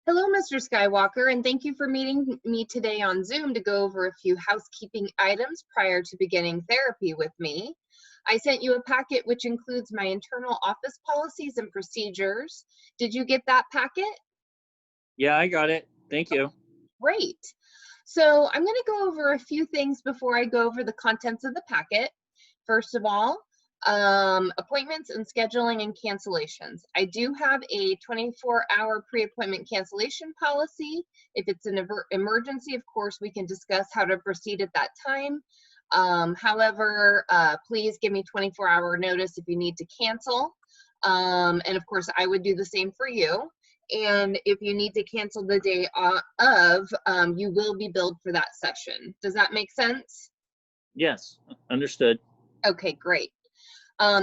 Hello, Mr. Skywalker, and thank you for meeting me today on Zoom to go over a few housekeeping items prior to beginning therapy with me. I sent you a packet which includes my internal office policies and procedures. Did you get that packet? Yeah, I got it. Thank you. Great. So I'm going to go over a few things before I go over the contents of the packet. First of all, appointments and scheduling and cancellations. I do have a 24-hour pre-appointment cancellation policy. If it's an emergency, of course, we can discuss how to proceed at that time. However, please give me 24-hour notice if you need to cancel. And of course, I would do the same for you. And if you need to cancel the day of, you will be billed for that session. Does that make sense? Yes, understood. Okay, great.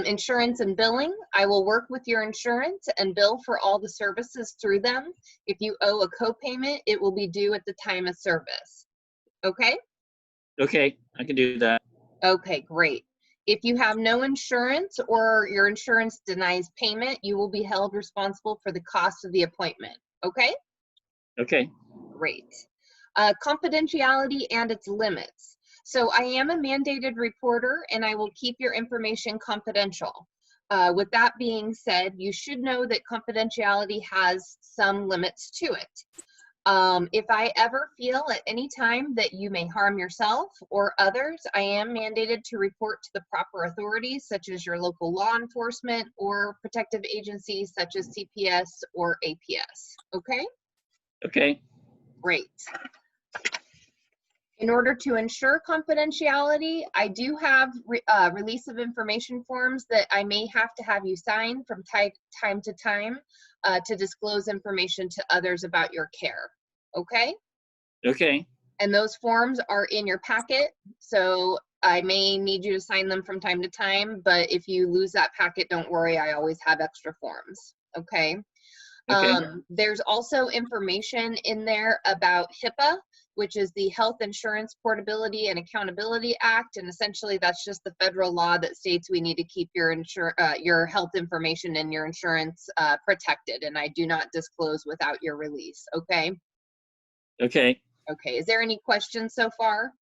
Insurance and billing. I will work with your insurance and bill for all the services through them. If you owe a copayment, it will be due at the time of service. Okay? Okay, I can do that. Okay, great. If you have no insurance or your insurance denies payment, you will be held responsible for the cost of the appointment. Okay? Okay, Great. Confidentiality and its limits. So I am a mandated reporter and I will keep your information confidential. With that being said, you should know that confidentiality has some limits to it. If I ever feel at any time that you may harm yourself or others, I am mandated to report to the proper authorities, such as your local law enforcement or protective agencies such as CPS or APS. Okay? okay, Great. In order to ensure confidentiality, I do have release of information forms that I may have to have you sign from time to time to disclose information to others about your care. Okay? okay, And those forms are in your packet, so I may need you to sign them from time to time, but if you lose that packet, don't worry, I always have extra forms. Okay? okay, There's also information in there about HIPAA, which is the Health Insurance Portability and Accountability Act, and essentially that's just the federal law that states we need to keep your health information and your insurance protected, and I do not disclose without your release. Okay? okay. Okay. Is there any questions so far?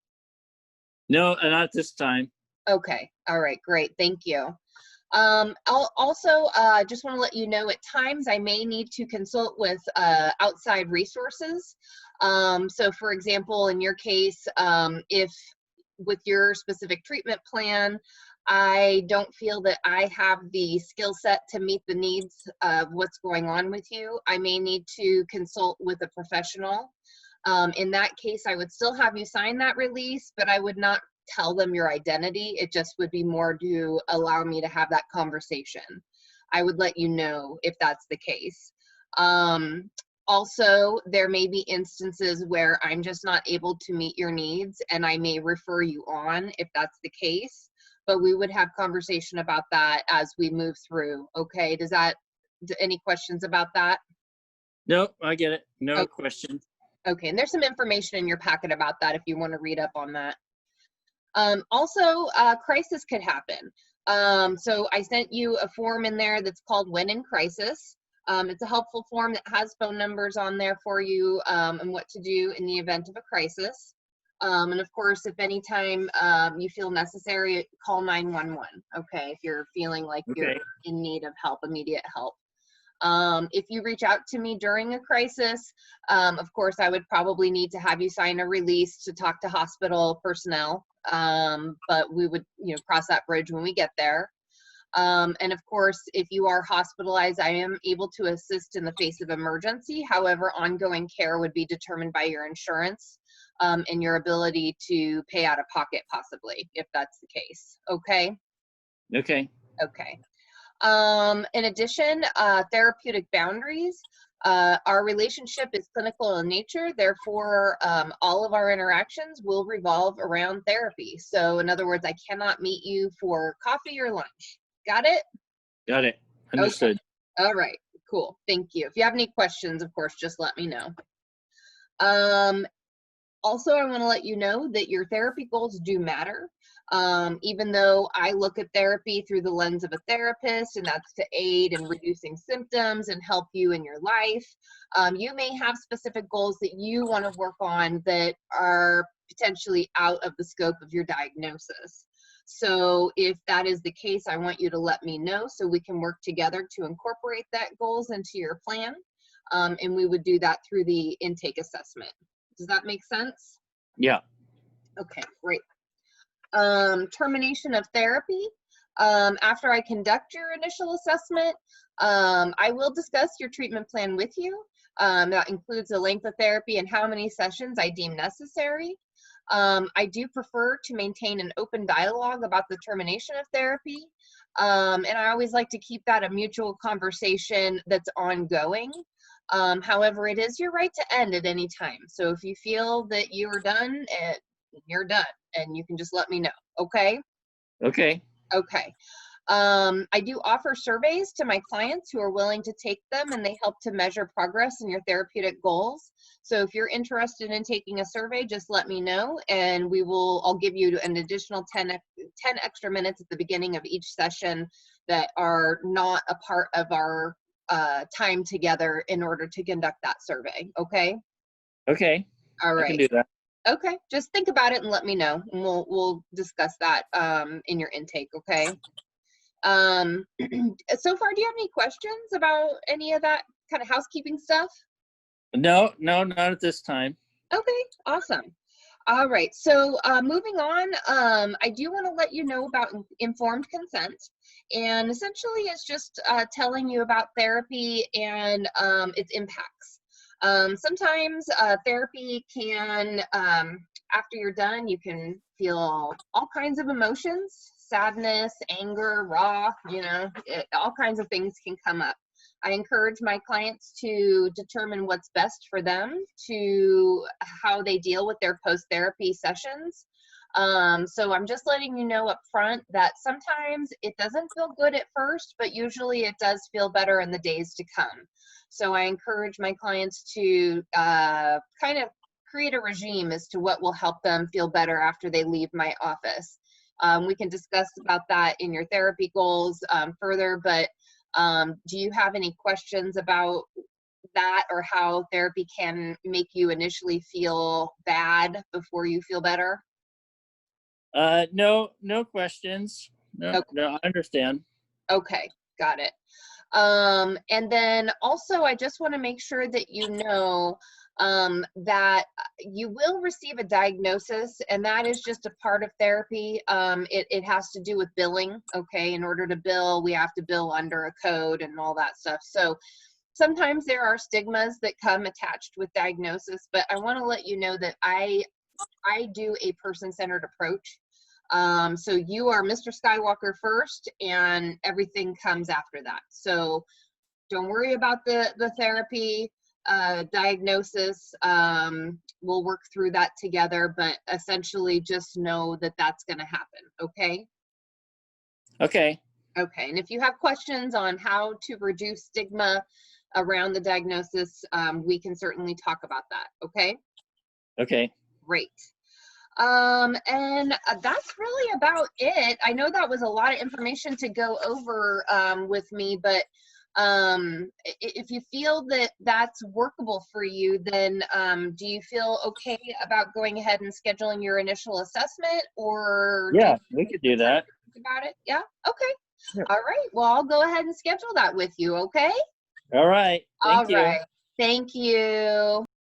No, not this time. Okay. All right. Great. Thank you. I'll also just want to let you know at times I may need to consult with outside resources. So for example, in your case, if with your specific treatment plan, I don't feel that I have the skill set to meet the needs of what's going on with you, I may need to consult with a professional. In that case, I would still have you sign that release, but I would not tell them your identity. It just would be more to allow me to have that conversation. I would let you know if that's the case. Also, there may be instances where I'm just not able to meet your needs and I may refer you on if that's the case, but we would have conversation about that as we move through. Okay, any questions about that? No, I get it. No Okay. questions. Okay, and there's some information in your packet about that if you want to read up on that. Also, crisis could happen. So I sent you a form in there that's called When in Crisis. It's a helpful form that has phone numbers on there for you and what to do in the event of a crisis. And of course, if anytime you feel necessary, call 911, okay, if you're feeling like you're Okay, in need of help, immediate help. If you reach out to me during a crisis, of course, I would probably need to have you sign a release to talk to hospital personnel, but we would, cross that bridge when we get there. And of course, if you are hospitalized, I am able to assist in the face of emergency. However, ongoing care would be determined by your insurance and your ability to pay out of pocket possibly, if that's the case. Okay? okay, Okay. In addition, therapeutic boundaries. Our relationship is clinical in nature, therefore, all of our interactions will revolve around therapy. So, in other words, I cannot meet you for coffee or lunch. Got it? got it. Okay. Understood. All right. Cool. Thank you. If you have any questions, of course, just let me know. Also, I want to let you know that your therapy goals do matter. Even though I look at therapy through the lens of a therapist, and that's to aid in reducing symptoms and help you in your life, you may have specific goals that you want to work on that are potentially out of the scope of your diagnosis. So if that is the case, I want you to let me know so we can work together to incorporate that goals into your plan. And we would do that through the intake assessment. Does that make sense? Yeah. Okay, great. Termination of therapy. After I conduct your initial assessment, I will discuss your treatment plan with you. That includes the length of therapy and how many sessions I deem necessary. I do prefer to maintain an open dialogue about the termination of therapy. And I always like to keep that a mutual conversation that's ongoing. However, it is your right to end at any time. So if you feel that you're done, you're done, and you can just let me know. Okay? Okay. Okay. I do offer surveys to my clients who are willing to take them, and they help to measure progress in your therapeutic goals. So if you're interested in taking a survey, just let me know, and I'll give you an additional 10 extra minutes at the beginning of each session that are not a part of our time together in order to conduct that survey. Okay? Okay. All I right. can do that. Okay, just think about it and let me know, and we'll discuss that in your intake. Okay. So far, do you have any questions about any of that kind of housekeeping stuff? No, not at this time. Okay, awesome. All right, so moving on, I do want to let you know about informed consent, and essentially it's just telling you about therapy and its impacts. Sometimes therapy can, after you're done, you can feel all kinds of emotions, sadness, anger, all kinds of things can come up. I encourage my clients to determine what's best for them to how they deal with their post-therapy sessions. So I'm just letting you know up front that sometimes it doesn't feel good at first, but usually it does feel better in the days to come. So I encourage my clients to kind of create a regime as to what will help them feel better after they leave my office. We can discuss about that in your therapy goals further, but do you have any questions about that or how therapy can make you initially feel bad before you feel better? No questions. No, I understand. Okay, got it. And then also, I just want to make sure that you know that you will receive a diagnosis, and that is just a part of therapy. It has to do with billing, okay? In order to bill, we have to bill under a code and all that stuff. So sometimes there are stigmas that come attached with diagnosis, but I want to let you know that I do a person-centered approach. So you are Mr. Skywalker first, and everything comes after that. So don't worry about the therapy diagnosis. We'll work through that together, but essentially just know that that's going to happen. Okay. Okay. Okay. And if you have questions on how to reduce stigma around the diagnosis, we can certainly talk about that. Okay. Okay. Great. And that's really about it. I know that was a lot of information to go over with me, but if you feel that that's workable for you, then do you feel okay about going ahead and scheduling your initial assessment, or Yeah, we could do that. think about it? Yeah. Okay. Sure. All right. Well, I'll go ahead and schedule that with you. Okay. All right. All Thank you. right. Thank you.